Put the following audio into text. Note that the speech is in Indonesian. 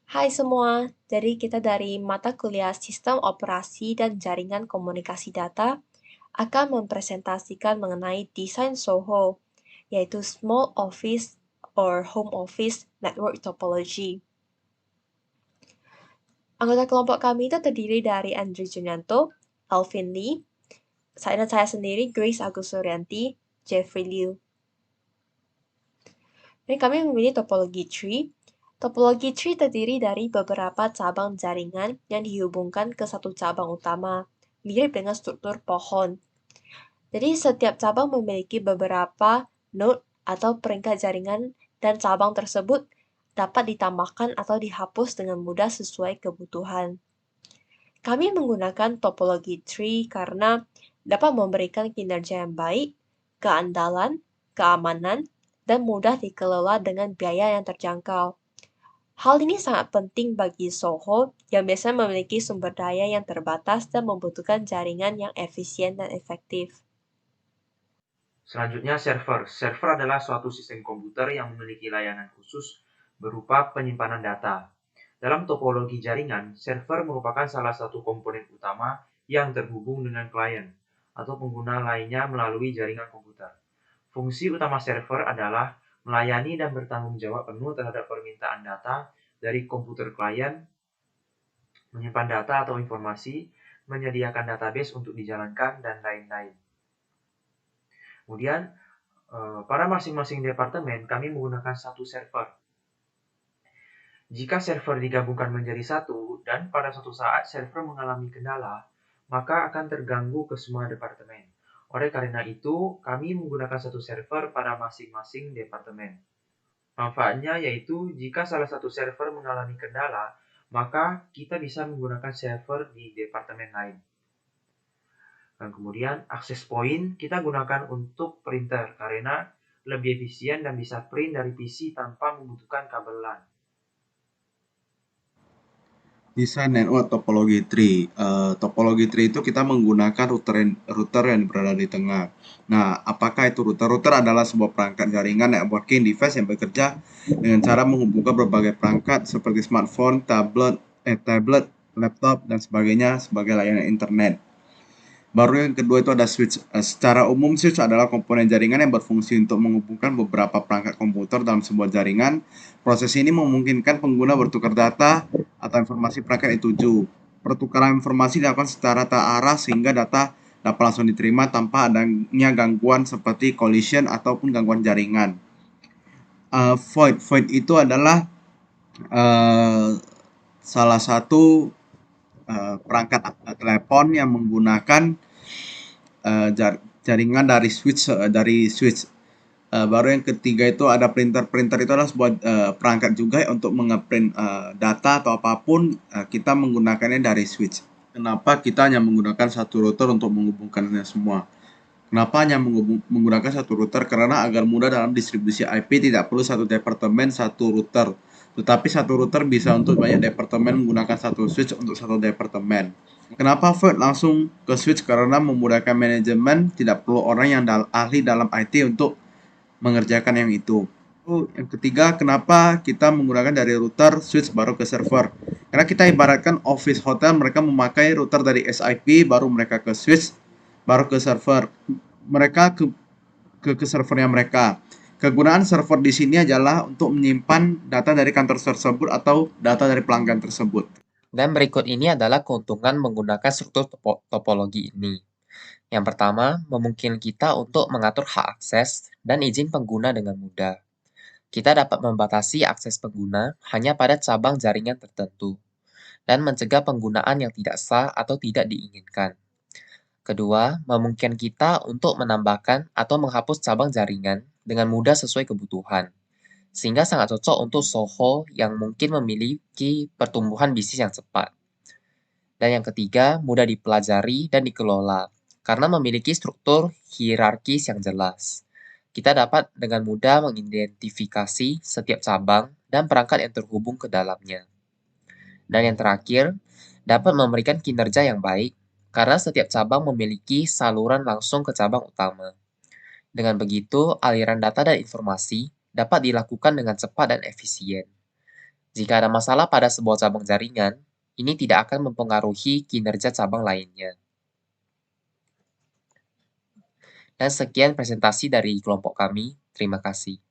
Hai semua, jadi kita dari mata kuliah Sistem Operasi dan Jaringan Komunikasi Data akan mempresentasikan mengenai desain SOHO, yaitu Small Office or Home Office Network Topology. Anggota kelompok kami itu terdiri dari Andrew Junianto, Alvin Lee, saya sendiri Grace Agus Suryanti, Jeffrey Liu. Dan kami memilih topologi tree. Topologi tree terdiri dari beberapa cabang jaringan yang dihubungkan ke satu cabang utama, mirip dengan struktur pohon. Jadi setiap cabang memiliki beberapa node atau peringkat jaringan dan cabang tersebut dapat ditambahkan atau dihapus dengan mudah sesuai kebutuhan. Kami menggunakan topologi tree karena dapat memberikan kinerja yang baik, keandalan, keamanan, dan mudah dikelola dengan biaya yang terjangkau. Hal ini sangat penting bagi SOHO yang biasanya memiliki sumber daya yang terbatas dan membutuhkan jaringan yang efisien dan efektif. Selanjutnya, server. Server adalah suatu sistem komputer yang memiliki layanan khusus berupa penyimpanan data. Dalam topologi jaringan, server merupakan salah satu komponen utama yang terhubung dengan klien atau pengguna lainnya melalui jaringan komputer. Fungsi utama server adalah melayani dan bertanggung jawab penuh terhadap permintaan data dari komputer klien, menyimpan data atau informasi, menyediakan database untuk dijalankan, dan lain-lain. Kemudian, pada masing-masing departemen, kami menggunakan satu server. Jika server digabungkan menjadi satu, dan pada suatu saat server mengalami kendala, maka akan terganggu ke semua departemen. Oleh karena itu, kami menggunakan satu server pada masing-masing departemen. Manfaatnya yaitu, jika salah satu server mengalami kendala, maka kita bisa menggunakan server di departemen lain. Dan kemudian akses point kita gunakan untuk printer karena lebih efisien dan bisa print dari PC tanpa membutuhkan kabel LAN. Desain network topologi tree. Topologi tree itu kita menggunakan router yang berada di tengah. Nah, apakah itu router? Router adalah sebuah perangkat jaringan networking device yang bekerja dengan cara menghubungkan berbagai perangkat seperti smartphone, tablet, laptop, dan sebagainya sebagai layanan internet. Baru yang kedua itu ada switch. Secara umum switch adalah komponen jaringan yang berfungsi untuk menghubungkan beberapa perangkat komputer dalam sebuah jaringan. Proses ini memungkinkan pengguna bertukar data atau informasi perangkat yang dituju. Pertukaran informasi dilakukan secara terarah sehingga data dapat langsung diterima tanpa adanya gangguan seperti collision ataupun gangguan jaringan. Void itu adalah salah satu perangkat telepon yang menggunakan jaringan dari switch. Baru yang ketiga itu ada printer. Printer itu adalah sebuah perangkat juga untuk mengeprint data atau apapun, kita menggunakannya dari switch. Kenapa kita hanya menggunakan satu router untuk menghubungkannya semua? Kenapa hanya menggunakan satu router? Karena agar mudah dalam distribusi IP tidak perlu satu departemen satu router, tetapi satu router bisa untuk banyak departemen menggunakan satu switch untuk satu departemen. Kenapa Void langsung ke switch? Karena memudahkan manajemen, tidak perlu orang yang ahli dalam IT untuk mengerjakan yang itu. Yang ketiga, kenapa kita menggunakan dari router, switch, baru ke server? Karena kita ibaratkan office hotel, mereka memakai router dari SIP, baru mereka ke switch, baru ke server. Mereka ke servernya mereka. Kegunaan server di sini adalah untuk menyimpan data dari kantor tersebut atau data dari pelanggan tersebut. Dan berikut ini adalah keuntungan menggunakan struktur topologi ini. Yang pertama, memungkinkan kita untuk mengatur hak akses dan izin pengguna dengan mudah. Kita dapat membatasi akses pengguna hanya pada cabang jaringan tertentu, dan mencegah penggunaan yang tidak sah atau tidak diinginkan. Kedua, memungkinkan kita untuk menambahkan atau menghapus cabang jaringan dengan mudah sesuai kebutuhan, sehingga sangat cocok untuk SOHO yang mungkin memiliki pertumbuhan bisnis yang cepat. Dan yang ketiga, mudah dipelajari dan dikelola, karena memiliki struktur hierarkis yang jelas. Kita dapat dengan mudah mengidentifikasi setiap cabang dan perangkat yang terhubung ke dalamnya. Dan yang terakhir, dapat memberikan kinerja yang baik, karena setiap cabang memiliki saluran langsung ke cabang utama. Dengan begitu, aliran data dan informasi dapat dilakukan dengan cepat dan efisien. Jika ada masalah pada sebuah cabang jaringan, ini tidak akan mempengaruhi kinerja cabang lainnya. Dan sekian presentasi dari kelompok kami. Terima kasih.